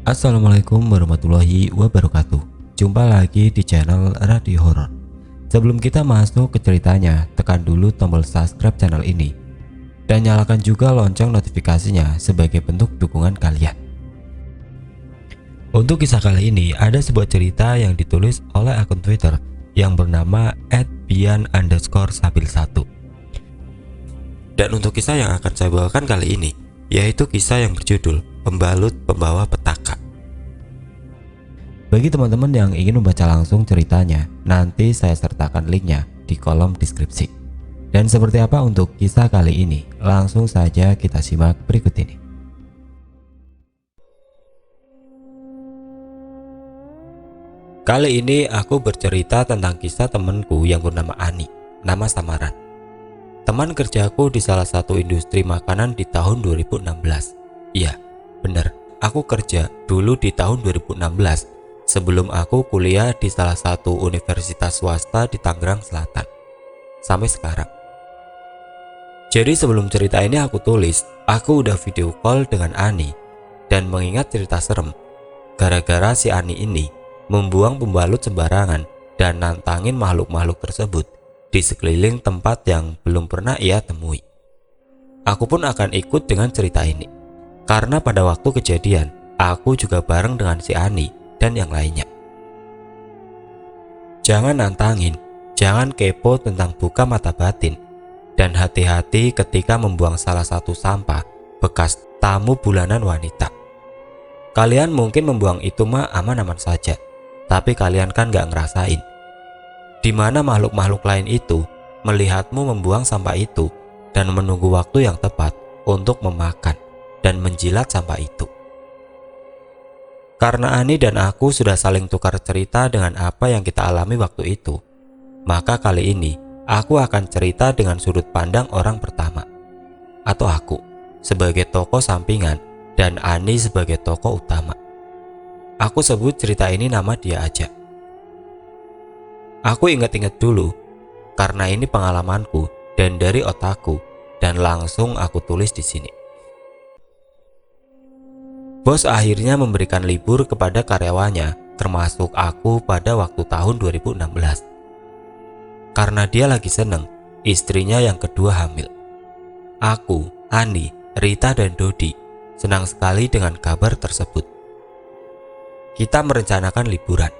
Assalamualaikum warahmatullahi wabarakatuh. Jumpa lagi di channel Radio Horor. Sebelum kita masuk ke ceritanya, tekan dulu tombol subscribe channel ini dan nyalakan juga lonceng notifikasinya sebagai bentuk dukungan kalian. Untuk kisah kali ini ada sebuah cerita yang ditulis oleh akun Twitter yang bernama @bian_sabil1. Dan untuk kisah yang akan saya bawakan kali ini, yaitu kisah yang berjudul Pembalut Pembawa Petaka. Bagi teman-teman yang ingin membaca langsung ceritanya, nanti saya sertakan linknya di kolom deskripsi. Dan seperti apa untuk kisah kali ini? Langsung saja kita simak berikut ini. Kali ini aku bercerita tentang kisah temanku yang bernama Ani, nama samaran. Teman kerjaku di salah satu industri makanan di tahun 2016. Iya, bener, aku kerja dulu di tahun 2016 sebelum aku kuliah di salah satu universitas swasta di Tangerang Selatan. Sampai sekarang. Jadi sebelum cerita ini aku tulis, aku udah video call dengan Ani dan mengingat cerita serem. Gara-gara si Ani ini membuang pembalut sembarangan dan nantangin makhluk-makhluk tersebut di sekeliling tempat yang belum pernah ia temui. Aku pun akan ikut dengan cerita ini, karena pada waktu kejadian, aku juga bareng dengan si Ani dan yang lainnya. Jangan nantangin, jangan kepo tentang buka mata batin, dan hati-hati ketika membuang salah satu sampah bekas tamu bulanan wanita. Kalian mungkin membuang itu mah aman-aman saja, tapi kalian kan gak ngerasain di mana makhluk-makhluk lain itu melihatmu membuang sampah itu dan menunggu waktu yang tepat untuk memakan dan menjilat sampah itu. Karena Ani dan aku sudah saling tukar cerita dengan apa yang kita alami waktu itu, maka kali ini aku akan cerita dengan sudut pandang orang pertama, atau aku sebagai tokoh sampingan dan Ani sebagai tokoh utama. Aku sebut cerita ini nama dia aja. Aku ingat-ingat dulu, karena ini pengalamanku dan dari otakku, dan langsung aku tulis di sini. Bos akhirnya memberikan libur kepada karyawannya, termasuk aku pada waktu tahun 2016. Karena dia lagi seneng, istrinya yang kedua hamil. Aku, Ani, Rita, dan Dodi senang sekali dengan kabar tersebut. Kita merencanakan liburan.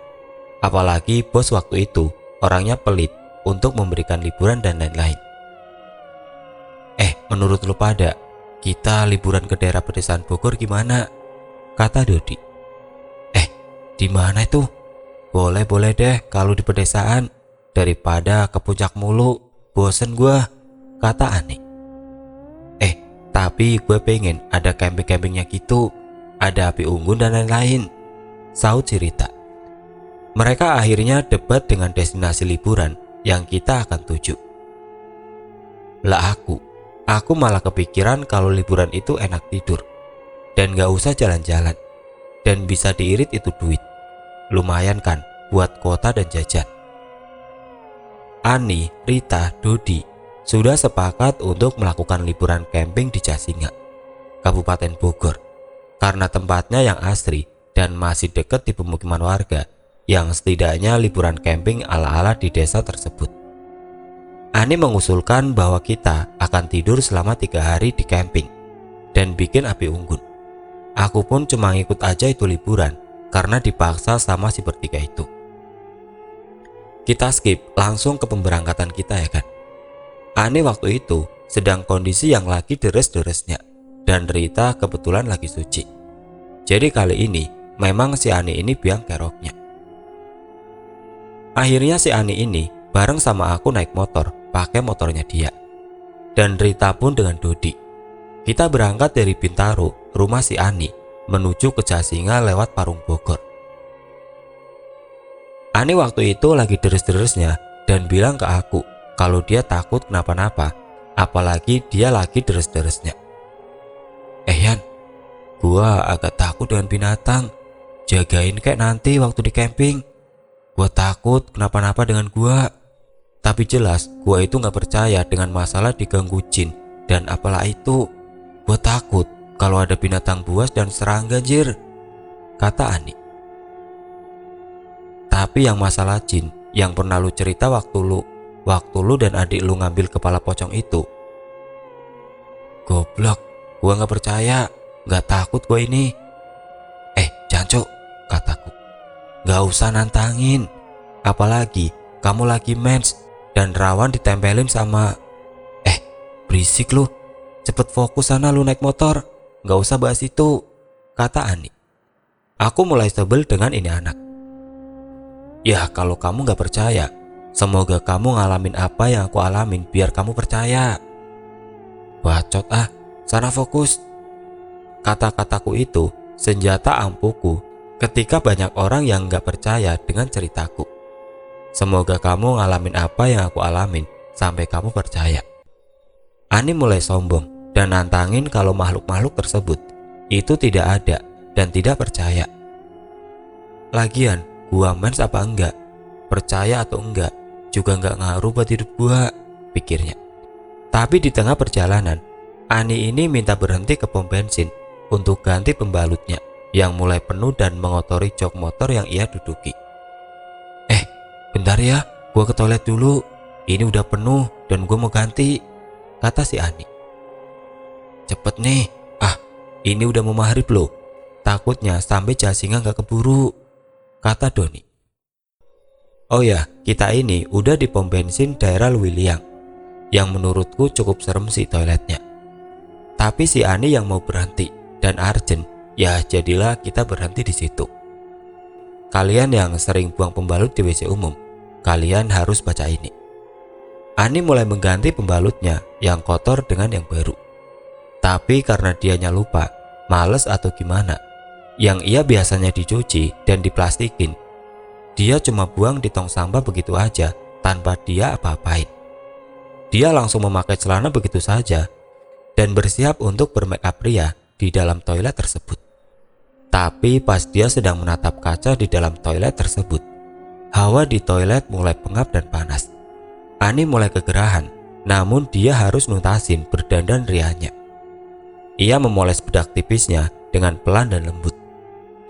Apalagi bos waktu itu orangnya pelit untuk memberikan liburan dan lain-lain. Menurut lu pada, kita liburan ke daerah pedesaan Bogor gimana? Kata Dodi. Di mana itu? Boleh deh kalau di pedesaan, daripada ke puncak mulu, bosen gua, kata Ani. Tapi gue pengen ada camping-campingnya gitu, ada api unggun dan lain-lain, saut si Rita. Mereka akhirnya debat dengan destinasi liburan yang kita akan tuju. Lah aku malah kepikiran kalau liburan itu enak tidur dan gak usah jalan-jalan, dan bisa diirit itu duit. Lumayan kan buat kuota dan jajan. Ani, Rita, Dodi sudah sepakat untuk melakukan liburan camping di Jasinga, Kabupaten Bogor, karena tempatnya yang asri dan masih dekat di pemukiman warga yang setidaknya liburan camping ala-ala di desa tersebut. Ani mengusulkan bahwa kita akan tidur selama 3 hari di camping dan bikin api unggun. Aku pun cuma ngikut aja itu liburan karena dipaksa sama si bertiga itu. Kita skip langsung ke pemberangkatan kita ya kan. Ani waktu itu sedang kondisi yang lagi deres-deresnya dan Rita kebetulan lagi suci. Jadi kali ini memang si Ani ini biang keroknya. Akhirnya si Ani ini bareng sama aku naik motor, pakai motornya dia. Dan Rita pun dengan Dodi. Kita berangkat dari Bintaro, rumah si Ani, menuju ke Jasinga lewat Parung Bogor. Ani waktu itu lagi deres-deresnya dan bilang ke aku kalau dia takut kenapa-napa, apalagi dia lagi deres-deresnya. Yan, gua agak takut dengan binatang. Jagain kayak nanti waktu di camping. Gua takut kenapa-napa dengan gua. Tapi jelas gua itu gak percaya dengan masalah diganggu jin dan apalah itu. Gua takut kalau ada binatang buas dan serangga, jir, kata Ani. Tapi yang masalah jin yang pernah lu cerita waktu lu dan adik lu ngambil kepala pocong itu. Goblok, gua gak percaya, gak takut gua ini. Jancuk, kataku. Gak usah nantangin, apalagi kamu lagi mens dan rawan ditempelin sama... berisik lu, cepet fokus sana lu naik motor, gak usah bahas itu, kata Ani. Aku mulai sebel dengan ini anak. Ya kalau kamu gak percaya, semoga kamu ngalamin apa yang aku alamin biar kamu percaya. Bacot sana fokus. Kata-kataku itu senjata ampuhku ketika banyak orang yang gak percaya dengan ceritaku. Semoga kamu ngalamin apa yang aku alamin sampai kamu percaya. Ani mulai sombong dan nantangin kalau makhluk-makhluk tersebut itu tidak ada dan tidak percaya. Lagian gua mens apa enggak, percaya atau enggak juga enggak ngaruh buat hidup gua, pikirnya. Tapi di tengah perjalanan, Ani ini minta berhenti ke pom bensin untuk ganti pembalutnya yang mulai penuh dan mengotori jok motor yang ia duduki. Bentar ya, gua ke toilet dulu, ini udah penuh dan gua mau ganti, kata si Ani. Cepet nih, ini udah mau maghrib loh, takutnya sampai Jasinga gak keburu, kata Doni. Oh ya, kita ini udah di pom bensin daerah Luwiliang, yang menurutku cukup serem sih toiletnya. Tapi si Ani yang mau berhenti dan urgent, ya jadilah kita berhenti di situ. Kalian yang sering buang pembalut di WC umum, kalian harus baca ini. Ani mulai mengganti pembalutnya yang kotor dengan yang baru. Tapi karena dianya lupa, males atau gimana, yang ia biasanya dicuci dan diplastikin, dia cuma buang di tong sampah begitu aja tanpa dia apa-apain. Dia langsung memakai celana begitu saja dan bersiap untuk bermake up pria di dalam toilet tersebut. Tapi pas dia sedang menatap kaca di dalam toilet tersebut, hawa di toilet mulai pengap dan panas. Ani mulai kegerahan, namun dia harus nuntasin berdandan rianya. Ia memoles bedak tipisnya dengan pelan dan lembut.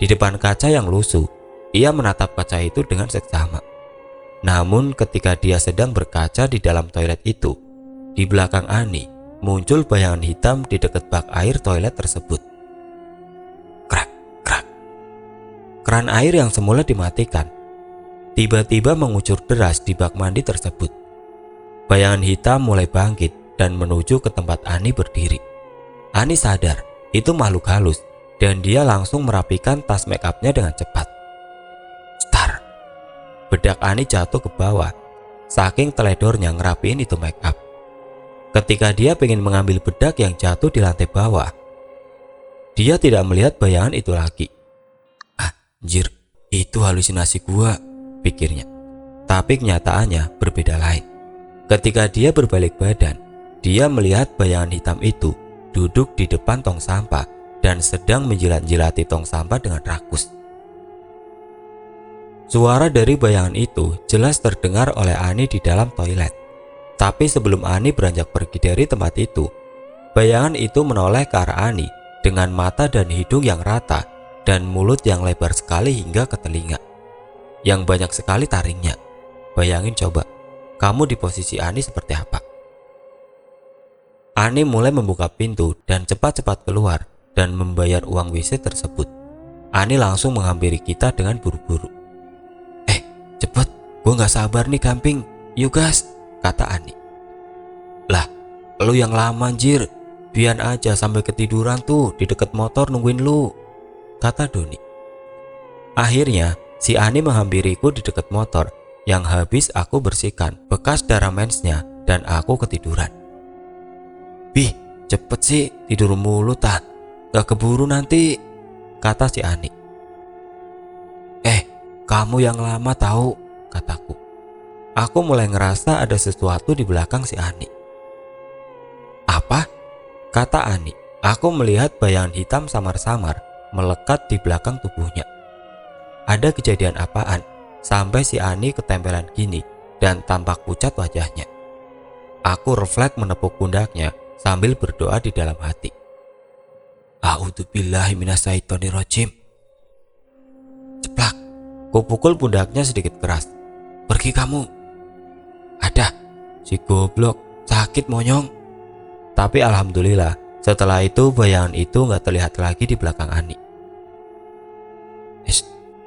Di depan kaca yang lusuh, ia menatap kaca itu dengan seksama. Namun ketika dia sedang berkaca di dalam toilet itu, di belakang Ani muncul bayangan hitam di dekat bak air toilet tersebut. Krak, krak. Keran air yang semula dimatikan tiba-tiba mengucur deras di bak mandi tersebut. Bayangan hitam mulai bangkit dan menuju ke tempat Ani berdiri. Ani sadar itu makhluk halus dan dia langsung merapikan tas make upnya dengan cepat. Star. Bedak Ani jatuh ke bawah, saking teledornya ngerapiin itu make up. Ketika dia ingin mengambil bedak yang jatuh di lantai bawah, dia tidak melihat bayangan itu lagi. Anjir, itu halusinasi gua, pikirnya. Tapi kenyataannya berbeda lain. Ketika dia berbalik badan, dia melihat bayangan hitam itu duduk di depan tong sampah dan sedang menjilat-jilati tong sampah dengan rakus. Suara dari bayangan itu jelas terdengar oleh Ani di dalam toilet. Tapi sebelum Ani beranjak pergi dari tempat itu, bayangan itu menoleh ke arah Ani dengan mata dan hidung yang rata dan mulut yang lebar sekali hingga ke telinga, yang banyak sekali taringnya. Bayangin coba, kamu di posisi Ani seperti apa? Ani mulai membuka pintu dan cepat-cepat keluar dan membayar uang WC tersebut. Ani langsung menghampiri kita dengan buru-buru. Cepet, gue gak sabar nih camping, yuk gas, kata Ani. Lah, lu yang lama anjir, biar aja sampai ketiduran tuh di dekat motor nungguin lu, kata Doni. Akhirnya, si Ani menghampiriku di dekat motor yang habis aku bersihkan bekas darah mensnya dan aku ketiduran. Bih, cepet sih, tidur mulu tah, gak keburu nanti, kata si Ani. Kamu yang lama tahu, kataku. Aku mulai ngerasa ada sesuatu di belakang si Ani. Apa? Kata Ani. Aku melihat bayangan hitam samar-samar melekat di belakang tubuhnya. Ada kejadian apaan sampai si Ani ketempelan gini dan tampak pucat wajahnya? Aku refleks menepuk pundaknya sambil berdoa di dalam hati. A'udzubillahi minasyaitonirrajim. Ceplak, kupukul pundaknya sedikit keras. Pergi kamu. Ada, si goblok, sakit monyong. Tapi alhamdulillah, setelah itu bayangan itu gak terlihat lagi di belakang Ani.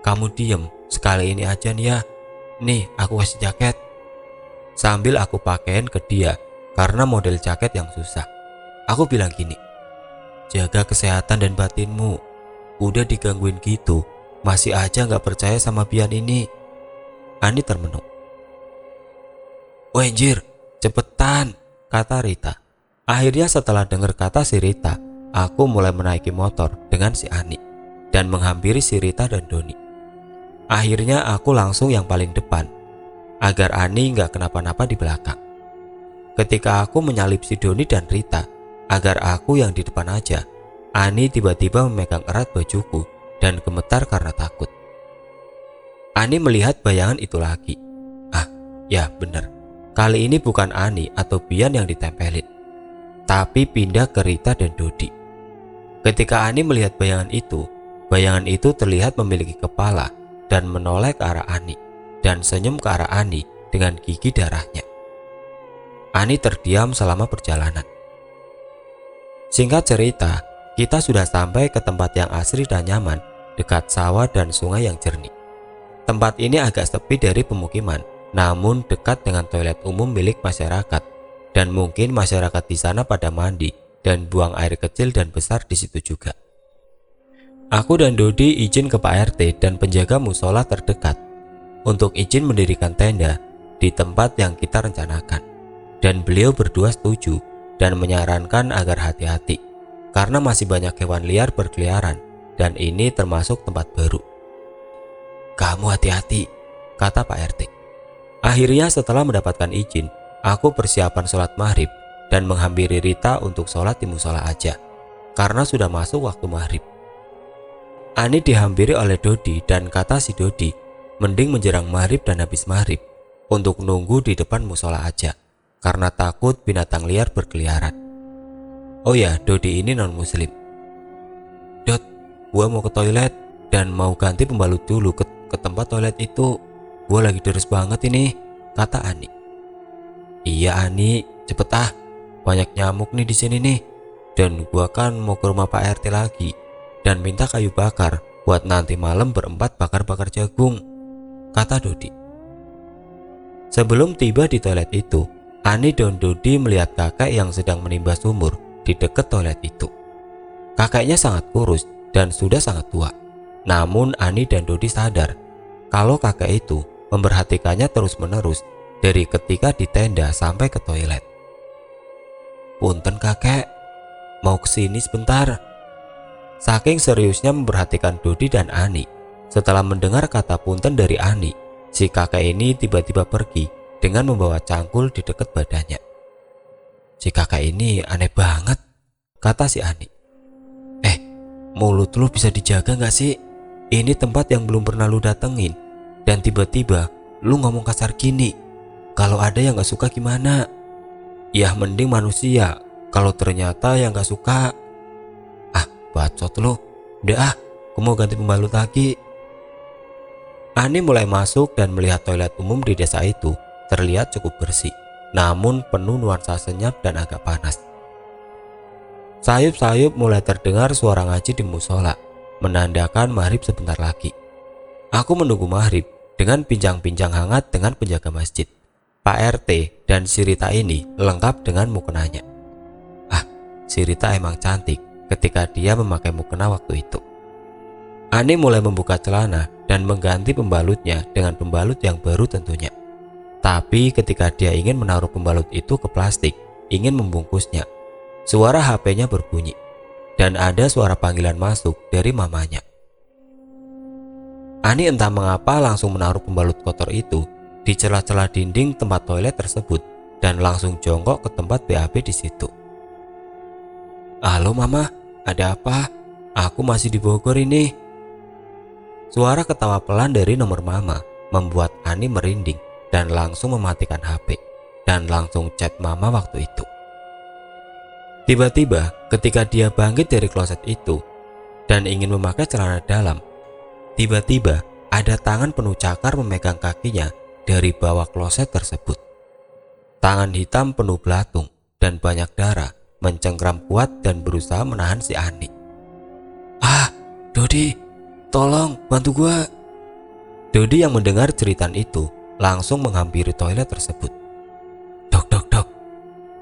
Kamu diem, sekali ini aja nih ya. Nih, aku kasih jaket. Sambil aku pakein ke dia, karena model jaket yang susah. Aku bilang gini, jaga kesehatan dan batinmu. Udah digangguin gitu, masih aja gak percaya sama pian ini. Ani termenung. Wenjir, cepetan, kata Rita. Akhirnya setelah dengar kata si Rita, aku mulai menaiki motor dengan si Ani dan menghampiri si Rita dan Doni. Akhirnya aku langsung yang paling depan, agar Ani gak kenapa-napa di belakang. Ketika aku menyalip si Doni dan Rita, agar aku yang di depan aja, Ani tiba-tiba memegang erat bajuku dan gemetar karena takut. Ani melihat bayangan itu lagi. Ah, ya bener. Kali ini bukan Ani atau Bian yang ditempelin, tapi pindah ke Rita dan Dodi. Ketika Ani melihat bayangan itu terlihat memiliki kepala dan menoleh ke arah Ani dan senyum ke arah Ani dengan gigi darahnya. Ani terdiam selama perjalanan. Singkat cerita, kita sudah sampai ke tempat yang asri dan nyaman, dekat sawah dan sungai yang jernih. Tempat ini agak sepi dari pemukiman, namun dekat dengan toilet umum milik masyarakat, dan mungkin masyarakat di sana pada mandi dan buang air kecil dan besar di situ juga. Aku dan Dodi izin ke Pak RT dan penjaga musola terdekat untuk izin mendirikan tenda di tempat yang kita rencanakan, dan beliau berdua setuju dan menyarankan agar hati-hati karena masih banyak hewan liar berkeliaran dan ini termasuk tempat baru. Kamu hati-hati, kata Pak RT. Akhirnya setelah mendapatkan izin, aku persiapan sholat maghrib dan menghampiri Rita untuk sholat di musola aja karena sudah masuk waktu maghrib. Ani dihampiri oleh Dodi dan kata si Dodi, mending menjelang maghrib dan habis maghrib untuk nunggu di depan musola aja karena takut binatang liar berkeliaran. Oh ya, Dodi ini non muslim. Dot, gua mau ke toilet dan mau ganti pembalut dulu ke tempat toilet itu. Gua lagi deres banget ini, kata Ani. Iya Ani, cepet ah, banyak nyamuk nih di sini nih. Dan gua kan mau ke rumah Pak RT lagi dan minta kayu bakar buat nanti malam berempat bakar-bakar jagung, kata Dodi. Sebelum tiba di toilet itu, Ani dan Dodi melihat kakek yang sedang menimba sumur di dekat toilet itu. Kakeknya sangat kurus dan sudah sangat tua. Namun Ani dan Dodi sadar kalau kakek itu memperhatikannya terus-menerus dari ketika di tenda sampai ke toilet. Punten kakek, mau kesini sebentar. Saking seriusnya memperhatikan Dodi dan Ani, setelah mendengar kata punten dari Ani, si kakek ini tiba-tiba pergi dengan membawa cangkul di dekat badannya. Si kakek ini aneh banget, kata si Ani. Mulut lu bisa dijaga gak sih? Ini tempat yang belum pernah lu datengin, dan tiba-tiba lu ngomong kasar gini. Kalau ada yang gak suka gimana? Ya mending manusia, kalau ternyata yang gak suka. Bacot lu. Udah aku mau ganti pembalut lagi. Ani mulai masuk dan melihat toilet umum di desa itu terlihat cukup bersih, namun penuh nuansa senyap dan agak panas. Sayup-sayup mulai terdengar suara ngaji di musola, menandakan maghrib sebentar lagi. Aku menunggu maghrib dengan pincang-pincang hangat dengan penjaga masjid. Pak RT dan si Rita ini lengkap dengan mukenanya. Si Rita emang cantik ketika dia memakai mukena waktu itu. Ani mulai membuka celana dan mengganti pembalutnya dengan pembalut yang baru tentunya. Tapi ketika dia ingin menaruh pembalut itu ke plastik, ingin membungkusnya, suara HP-nya berbunyi dan ada suara panggilan masuk dari mamanya. Ani entah mengapa langsung menaruh pembalut kotor itu di celah-celah dinding tempat toilet tersebut dan langsung jongkok ke tempat BAB di situ. Halo mama, ada apa? Aku masih di Bogor ini. Suara ketawa pelan dari nomor mama membuat Ani merinding dan langsung mematikan HP dan langsung chat mama waktu itu. Tiba-tiba ketika dia bangkit dari kloset itu dan ingin memakai celana dalam, Tiba-tiba ada tangan penuh cakar memegang kakinya dari bawah kloset tersebut. Tangan hitam penuh belatung dan banyak darah mencengkram kuat dan berusaha menahan si Ani. "Ah, Dodi, tolong bantu gua." Dodi yang mendengar cerita itu langsung menghampiri toilet tersebut. "Dok, dok, dok,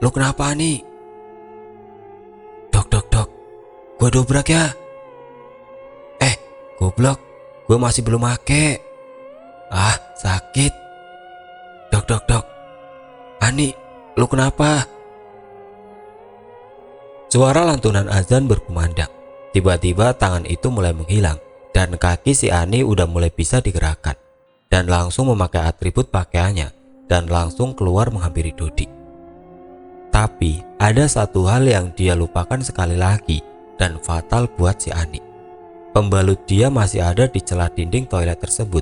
lu kenapa Ani?" "Dok, dok, dok, gua dobrak ya." "Goblok, gua masih belum make." "Ah, sakit." "Dok, dok, dok, Ani, lu kenapa?" Suara lantunan azan berkumandang. Tiba-tiba tangan itu mulai menghilang dan kaki si Ani udah mulai bisa digerakkan dan langsung memakai atribut pakaiannya dan langsung keluar menghampiri Dodi. Tapi ada satu hal yang dia lupakan sekali lagi dan fatal buat si Ani. Pembalut dia masih ada di celah dinding toilet tersebut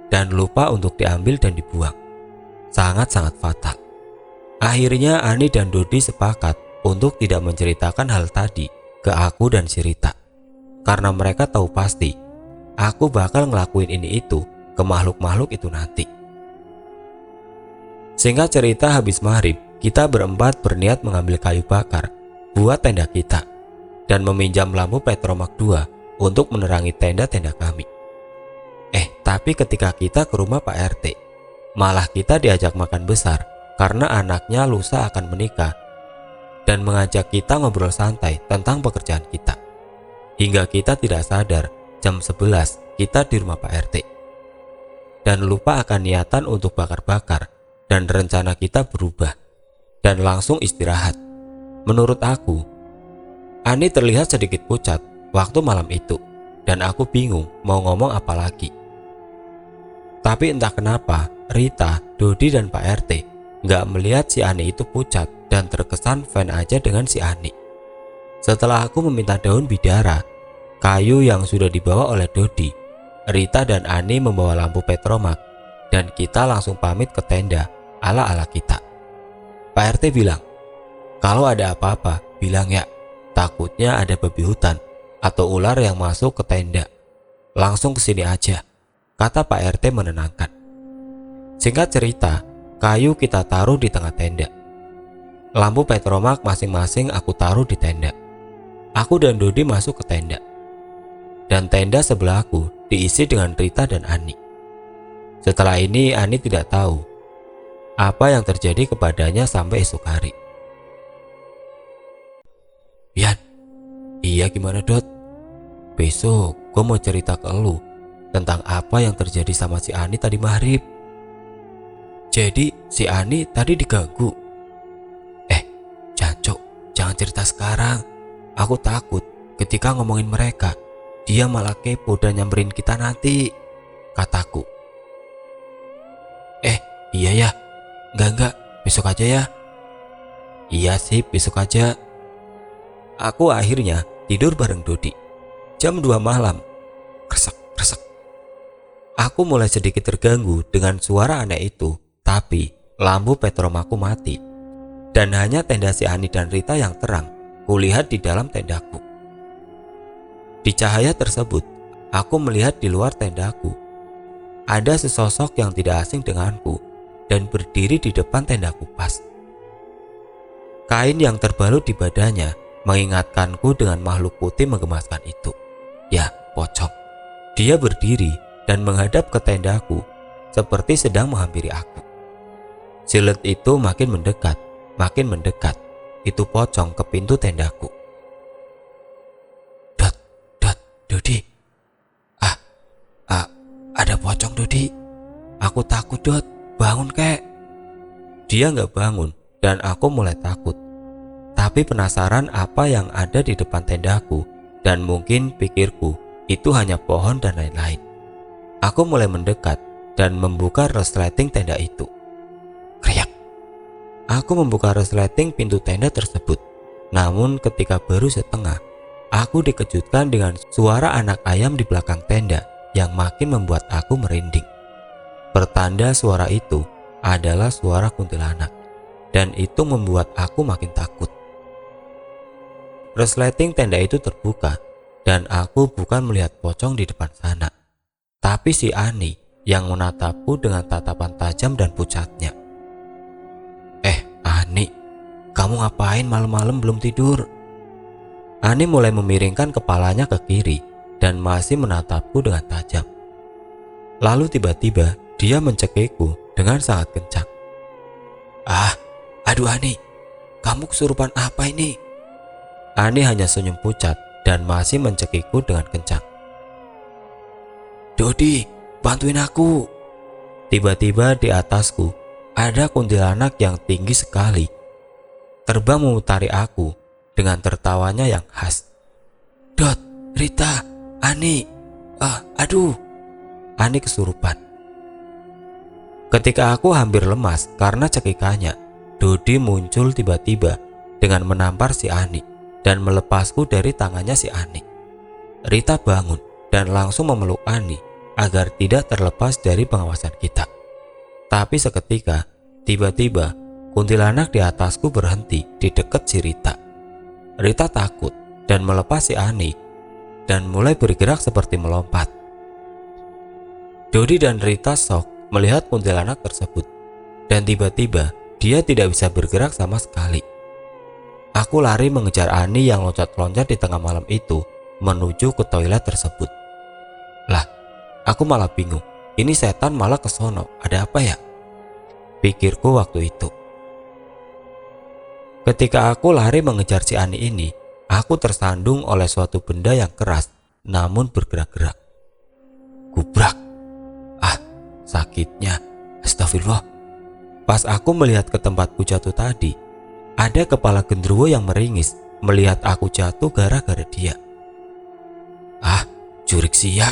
dan lupa untuk diambil dan dibuang. Sangat-sangat fatal. Akhirnya Ani dan Dodi sepakat untuk tidak menceritakan hal tadi ke aku dan si Rita, karena mereka tahu pasti aku bakal ngelakuin ini itu ke makhluk-makhluk itu nanti. Singkat cerita, habis maghrib kita berempat berniat mengambil kayu bakar buat tenda kita dan meminjam lampu Petromak 2 untuk menerangi tenda-tenda kami. Tapi ketika kita ke rumah Pak RT, malah kita diajak makan besar karena anaknya lusa akan menikah dan mengajak kita ngobrol santai tentang pekerjaan kita. Hingga kita tidak sadar jam 11 kita di rumah Pak RT. Dan lupa akan niatan untuk bakar-bakar dan rencana kita berubah dan langsung istirahat. Menurut aku, Ani terlihat sedikit pucat waktu malam itu dan aku bingung mau ngomong apa lagi. Tapi entah kenapa Rita, Dodi dan Pak RT nggak melihat si Ani itu pucat dan terkesan fan aja dengan si Ani. Setelah aku meminta daun bidara, kayu yang sudah dibawa oleh Dodi, Rita dan Ani membawa lampu Petromak dan kita langsung pamit ke tenda ala-ala kita. Pak RT bilang, "Kalau ada apa-apa bilang ya, takutnya ada babi hutan atau ular yang masuk ke tenda. Langsung kesini aja," kata Pak RT menenangkan. Singkat cerita, kayu kita taruh di tengah tenda. Lampu Petromak masing-masing aku taruh di tenda. Aku dan Dodi masuk ke tenda. Dan tenda sebelahku diisi dengan Rita dan Ani. Setelah ini Ani tidak tahu apa yang terjadi kepadanya sampai esok hari. "Yan, iya gimana Dot? Besok gue mau cerita ke lu tentang apa yang terjadi sama si Ani tadi maghrib." "Jadi si Ani tadi diganggu?" "Jancok, jangan cerita sekarang. Aku takut ketika ngomongin mereka, dia malah kepo dan nyamperin kita nanti," kataku. Iya ya, enggak, besok aja ya." "Iya sih, besok aja." Aku akhirnya tidur bareng Dodi. Jam 2 malam, kresek, kresek. Aku mulai sedikit terganggu dengan suara aneh itu, tapi lampu Petromakku mati. Dan hanya tenda si Ani dan Rita yang terang, kulihat di dalam tendaku. Di cahaya tersebut, aku melihat di luar tendaku. Ada sesosok yang tidak asing denganku dan berdiri di depan tendaku pas. Kain yang terbalut di badannya mengingatkanku dengan makhluk putih menggemaskan itu. Ya, pocong. Dia berdiri dan menghadap ke tendaku seperti sedang menghampiri aku. Siluet itu makin mendekat. Makin mendekat, itu pocong ke pintu tendaku. Dot, Dodi. Ada pocong Dodi. Aku takut Dot, bangun kek. Dia nggak bangun dan aku mulai takut. Tapi penasaran apa yang ada di depan tendaku dan mungkin pikirku itu hanya pohon dan lain-lain. Aku mulai mendekat dan membuka resleting tenda itu. Kriak. Aku membuka resleting pintu tenda tersebut. Namun ketika baru setengah, aku dikejutkan dengan suara anak ayam di belakang tenda yang makin membuat aku merinding. Pertanda suara itu adalah suara kuntilanak, dan itu membuat aku makin takut. Resleting tenda itu terbuka, dan aku bukan melihat pocong di depan sana, tapi si Ani yang menatapku dengan tatapan tajam dan pucatnya. Ani, kamu ngapain malam-malam belum tidur? Ani mulai memiringkan kepalanya ke kiri dan masih menatapku dengan tajam. Lalu tiba-tiba dia mencekikku dengan sangat kencang. Aduh Ani, kamu kesurupan apa ini? Ani hanya senyum pucat dan masih mencekikku dengan kencang. Dodi, bantuin aku. Tiba-tiba di atasku ada kuntilanak yang tinggi sekali. Terbang memutari aku dengan tertawanya yang khas. Dot, Rita, Ani, aduh. Ani kesurupan. Ketika aku hampir lemas karena cekikannya, Dodi muncul tiba-tiba dengan menampar si Ani dan melepasku dari tangannya si Ani. Rita bangun dan langsung memeluk Ani agar tidak terlepas dari pengawasan kita. Tapi seketika, tiba-tiba kuntilanak di atasku berhenti di dekat si Rita. Rita takut dan melepas si Ani dan mulai bergerak seperti melompat. Dodi dan Rita shock melihat kuntilanak tersebut dan tiba-tiba dia tidak bisa bergerak sama sekali. Aku lari mengejar Ani yang loncat-loncat di tengah malam itu menuju ke toilet tersebut. Lah, aku malah bingung. Ini setan malah kesono, ada apa ya? Pikirku waktu itu. Ketika aku lari mengejar si Ani ini, aku tersandung oleh suatu benda yang keras namun bergerak-gerak. Gubrak. Sakitnya. Astagfirullah. Pas aku melihat ke tempatku jatuh tadi, ada kepala genderuwo yang meringis melihat aku jatuh gara-gara dia. Jurik sia.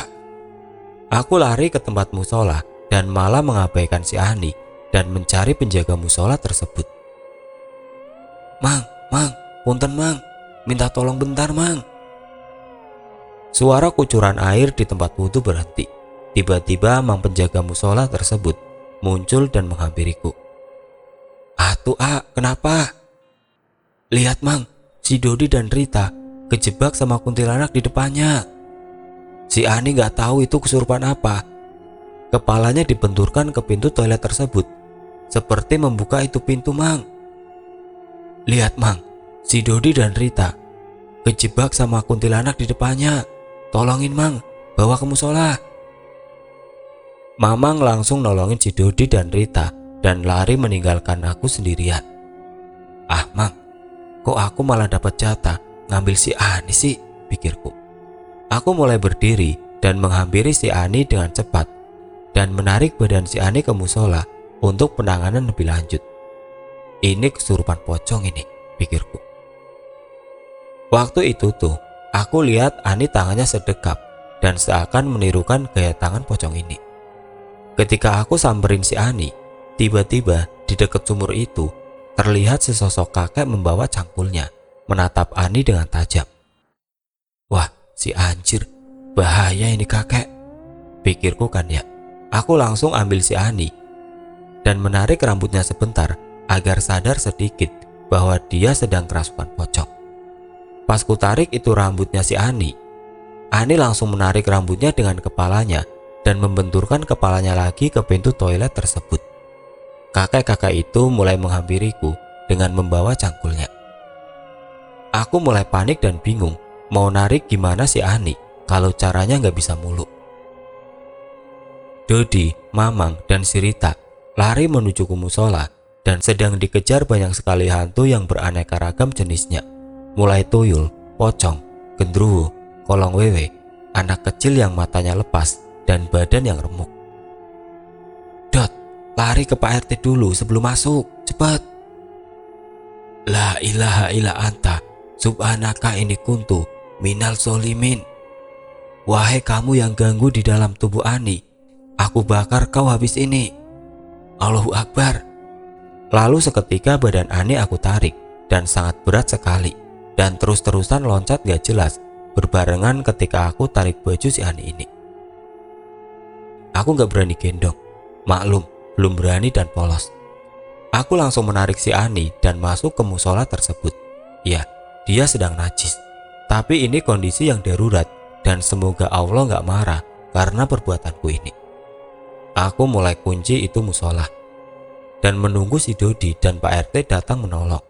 Aku lari ke tempat musola dan malah mengabaikan si Ani dan mencari penjaga musola tersebut. Mang, punten mang, minta tolong bentar mang. Suara kucuran air di tempat wudhu berhenti. Tiba-tiba mang penjaga musola tersebut muncul dan menghampiriku. Kenapa? Lihat mang, si Dodi dan Rita kejebak sama kuntilanak di depannya. Si Ani gak tahu itu kesurupan apa. Kepalanya dibenturkan ke pintu toilet tersebut, seperti membuka itu pintu mang. Lihat mang, si Dodi dan Rita kejebak sama kuntilanak di depannya. Tolongin mang, bawa ke musola. Mamang langsung nolongin si Dodi dan Rita dan lari meninggalkan aku sendirian. Mang, kok aku malah dapat jatah ngambil si Ani sih, pikirku. Aku mulai berdiri dan menghampiri si Ani dengan cepat dan menarik badan si Ani ke musola untuk penanganan lebih lanjut. Ini kesurupan pocong ini, pikirku. Waktu itu tuh, aku lihat Ani tangannya sedekap dan seakan menirukan gaya tangan pocong ini. Ketika aku samperin si Ani, tiba-tiba di dekat sumur itu terlihat sesosok kakek membawa cangkulnya menatap Ani dengan tajam. Wah, si anjir, bahaya ini kakek, pikirku kan ya. Aku langsung ambil si Ani dan menarik rambutnya sebentar agar sadar sedikit bahwa dia sedang kerasukan pocong. Pas ku tarik itu rambutnya si Ani langsung menarik rambutnya dengan kepalanya dan membenturkan kepalanya lagi ke pintu toilet tersebut. Kakek-kakek itu mulai menghampiriku dengan membawa cangkulnya. Aku mulai panik dan bingung mau narik gimana si Ani kalau caranya nggak bisa mulu. Dodi, Mamang, dan si Rita lari menuju ke musola dan sedang dikejar banyak sekali hantu yang beraneka ragam jenisnya. Mulai tuyul, pocong, gendruwo, kolong wewe, anak kecil yang matanya lepas, dan badan yang remuk. Dot, lari ke Pak RT dulu sebelum masuk, cepat. La ilaha illa anta, subhanaka ini kuntu, minal solimin. Wahai kamu yang ganggu di dalam tubuh Ani, aku bakar kau habis ini. Allahu Akbar. Lalu seketika badan Ani aku tarik dan sangat berat sekali dan terus-terusan loncat gak jelas berbarengan ketika aku tarik baju si Ani ini. Aku gak berani gendong, maklum belum berani dan polos. Aku langsung menarik si Ani dan masuk ke musola tersebut. Ya, dia sedang najis, tapi ini kondisi yang darurat dan semoga Allah gak marah karena perbuatanku ini. Aku mulai kunci itu musola dan menunggu si Dodi dan Pak RT datang menolong.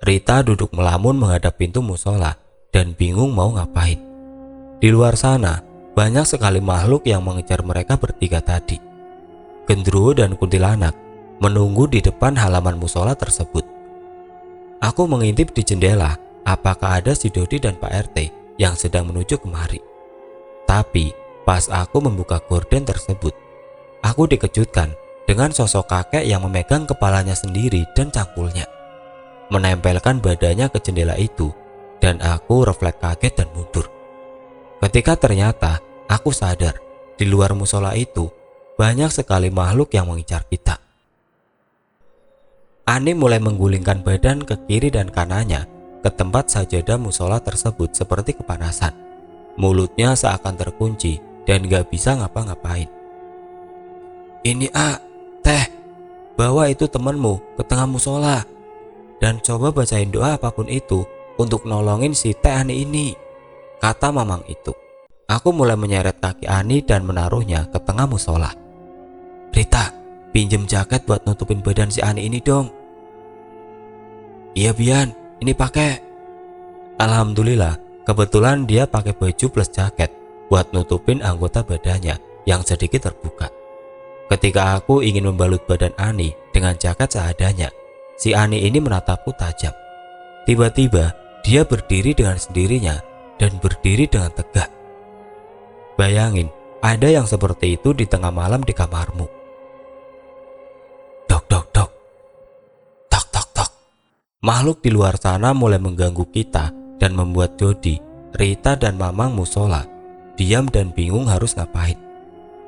Rita duduk melamun menghadap pintu musola dan bingung mau ngapain. Di luar sana, banyak sekali makhluk yang mengejar mereka bertiga tadi. Gendruwo dan kuntilanak menunggu di depan halaman musola tersebut. Aku mengintip di jendela apakah ada si Dodi dan Pak RT yang sedang menuju kemari. Tapi pas aku membuka gorden tersebut, aku dikejutkan dengan sosok kakek yang memegang kepalanya sendiri dan cangkulnya, menempelkan badannya ke jendela itu, dan aku refleks kaget dan mundur. Ketika ternyata aku sadar di luar musola itu banyak sekali makhluk yang mengincar kita. Ani mulai menggulingkan badan ke kiri dan kanannya ke tempat sajadah musola tersebut seperti kepanasan. Mulutnya seakan terkunci dan gak bisa ngapa-ngapain. Ini Teh, bawa itu temanmu ke tengah musola dan coba bacain doa apapun itu untuk nolongin si Teh Ani ini, kata Mamang itu. Aku mulai menyeret kaki Ani dan menaruhnya ke tengah musola. Rita, pinjem jaket buat nutupin badan si Ani ini dong. Iya Bian, ini pakai. Alhamdulillah, kebetulan dia pakai baju plus jaket buat nutupin anggota badannya yang sedikit terbuka. Ketika aku ingin membalut badan Ani dengan jaket seadanya, si Ani ini menatapku tajam. Tiba-tiba dia berdiri dengan sendirinya dan berdiri dengan tegak. Bayangin, ada yang seperti itu di tengah malam di kamarmu. Dok, dok, dok. Tok, tok, tok. Makhluk di luar sana mulai mengganggu kita dan membuat Dodi, Rita dan Mamang musola diam dan bingung harus ngapain.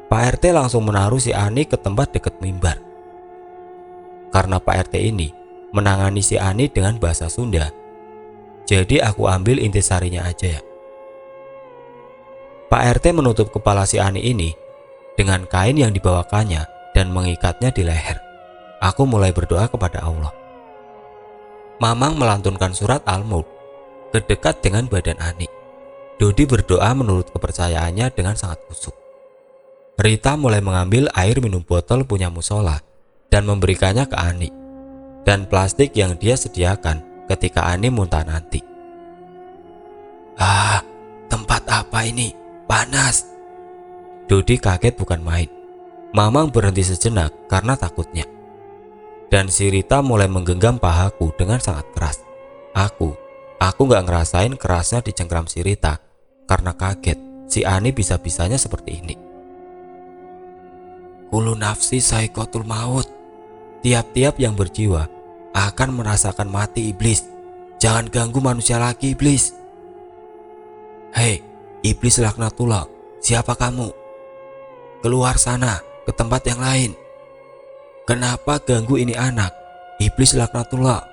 Pak RT langsung menaruh si Ani ke tempat dekat mimbar. Karena Pak RT ini menangani si Ani dengan bahasa Sunda, jadi aku ambil intisarinya aja ya. Pak RT menutup kepala si Ani ini dengan kain yang dibawakannya dan mengikatnya di leher. Aku mulai berdoa kepada Allah. Mamang melantunkan surat Al-Mulk terdekat dengan badan Ani. Dodi berdoa menurut kepercayaannya dengan sangat khusyuk. Rita mulai mengambil air minum botol punya musola dan memberikannya ke Ani, dan plastik yang dia sediakan ketika Ani muntah nanti. Tempat apa ini? Panas. Dodi kaget bukan main. Mamang berhenti sejenak karena takutnya. Dan si Rita mulai menggenggam pahaku dengan sangat keras. Aku gak ngerasain kerasnya di cengkram si Rita karena kaget si Ani bisa-bisanya seperti ini. Kulu nafsi saikotul maut. Tiap-tiap yang berjiwa akan merasakan mati iblis. Jangan ganggu manusia lagi iblis. Hei, iblis laknatullah, siapa kamu? Keluar sana ke tempat yang lain. Kenapa ganggu ini anak? Iblis laknatullah.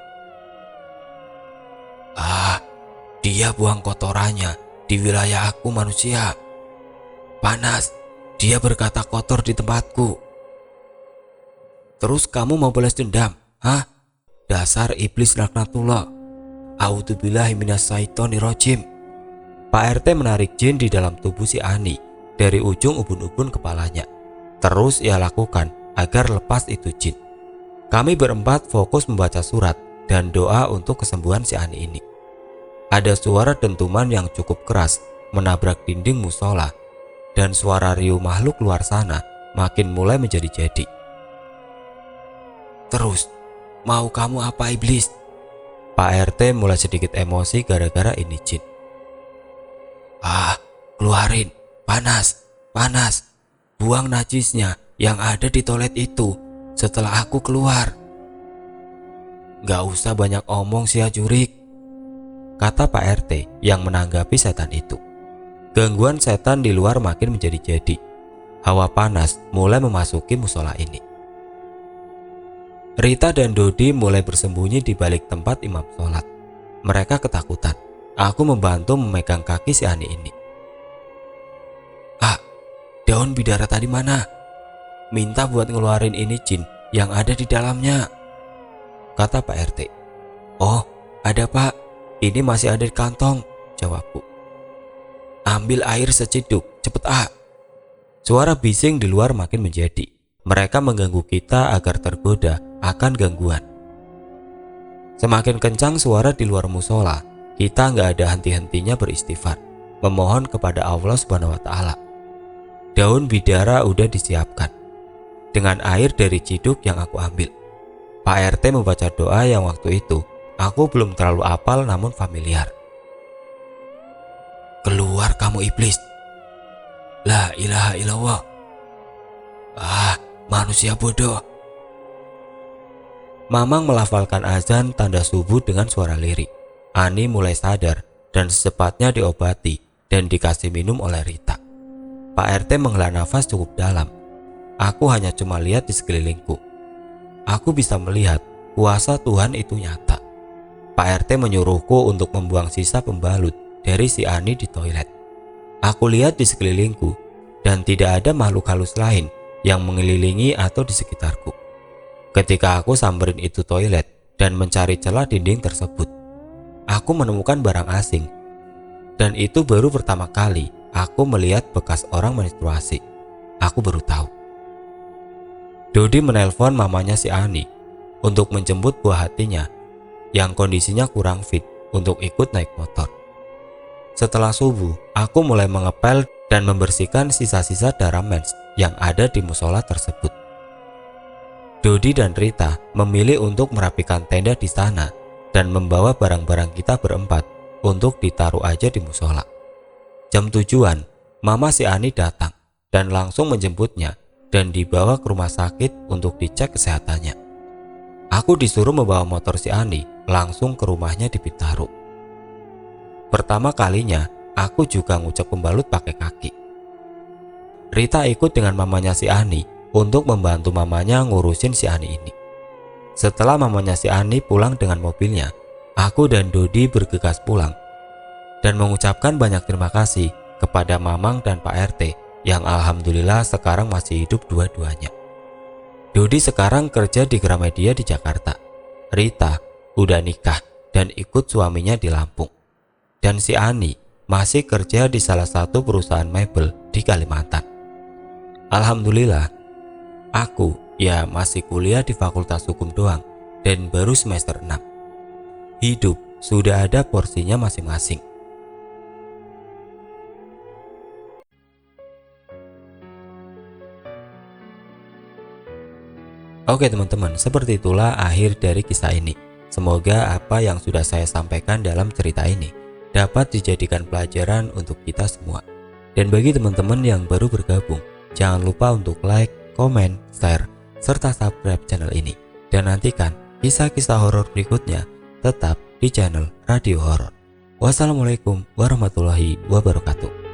Dia buang kotorannya di wilayah aku manusia. Panas, dia berkata kotor di tempatku. Terus kamu mau balas dendam? Dasar iblis laknatullah. A'udzubillahi minasyaitonirrajim. Pak RT menarik jin di dalam tubuh si Ani dari ujung ubun-ubun kepalanya. Terus ia lakukan agar lepas itu jin. Kami berempat fokus membaca surat dan doa untuk kesembuhan si Ani ini. Ada suara dentuman yang cukup keras menabrak dinding musola, dan suara riuh makhluk luar sana makin mulai menjadi-jadi. Terus, mau kamu apa iblis? Pak RT mulai sedikit emosi gara-gara ini jin. Keluarin, panas, panas. Buang najisnya yang ada di toilet itu setelah aku keluar. Gak usah banyak omong si Jurik, kata Pak RT yang menanggapi setan itu. Gangguan setan di luar makin menjadi-jadi. Hawa panas mulai memasuki musola ini. Rita dan Dodi mulai bersembunyi di balik tempat imam sholat. Mereka ketakutan. Aku membantu memegang kaki si Ani ini. Daun bidara tadi mana? Minta buat ngeluarin ini jin yang ada di dalamnya, kata Pak RT. Oh, ada Pak. Ini masih ada di kantong, jawabku. Ambil air seciduk, cepet Suara bising di luar makin menjadi. Mereka mengganggu kita agar tergoda akan gangguan. Semakin kencang suara di luar musola, kita nggak ada henti-hentinya beristighfar, memohon kepada Allah Subhanahu wa Ta'ala. Daun bidara udah disiapkan dengan air dari ciduk yang aku ambil. Pak RT membaca doa yang waktu itu aku belum terlalu hafal namun familiar. Keluar kamu iblis. La ilaha illallah. Manusia bodoh. Mamang melafalkan azan tanda subuh dengan suara lirik. Ani mulai sadar dan secepatnya diobati dan dikasih minum oleh Rita. Pak RT menghela nafas cukup dalam. Aku hanya cuma lihat di sekelilingku. Aku bisa melihat kuasa Tuhan itu nyata. Pak RT menyuruhku untuk membuang sisa pembalut dari si Ani di toilet. Aku lihat di sekelilingku dan tidak ada makhluk halus lain yang mengelilingi atau di sekitarku. Ketika aku samberin itu toilet dan mencari celah dinding tersebut, aku menemukan barang asing. Dan itu baru pertama kali aku melihat bekas orang menstruasi. Aku baru tahu. Dodi menelpon mamanya si Ani untuk menjemput buah hatinya yang kondisinya kurang fit untuk ikut naik motor. Setelah subuh, aku mulai mengepel dan membersihkan sisa-sisa darah mens yang ada di musola tersebut. Dodi dan Rita memilih untuk merapikan tenda di sana dan membawa barang-barang kita berempat untuk ditaruh aja di musola. Jam tujuan, mama si Ani datang dan langsung menjemputnya dan dibawa ke rumah sakit untuk dicek kesehatannya. Aku disuruh membawa motor si Ani langsung ke rumahnya di Bintaro. Pertama kalinya, aku juga ngucek pembalut pakai kaki. Rita ikut dengan mamanya si Ani untuk membantu mamanya ngurusin si Ani ini. Setelah mamanya si Ani pulang dengan mobilnya, aku dan Dodi bergegas pulang dan mengucapkan banyak terima kasih kepada Mamang dan Pak RT yang alhamdulillah sekarang masih hidup dua-duanya. Dodi sekarang kerja di Gramedia di Jakarta. Rita udah nikah dan ikut suaminya di Lampung. Dan si Ani masih kerja di salah satu perusahaan mebel di Kalimantan. Alhamdulillah, aku masih kuliah di Fakultas Hukum doang dan baru semester 6. Hidup sudah ada porsinya masing-masing. Oke teman-teman, seperti itulah akhir dari kisah ini. Semoga apa yang sudah saya sampaikan dalam cerita ini dapat dijadikan pelajaran untuk kita semua. Dan bagi teman-teman yang baru bergabung, jangan lupa untuk like, komen, share, serta subscribe channel ini. Dan nantikan kisah-kisah horor berikutnya tetap di channel Radio Horor. Wassalamualaikum warahmatullahi wabarakatuh.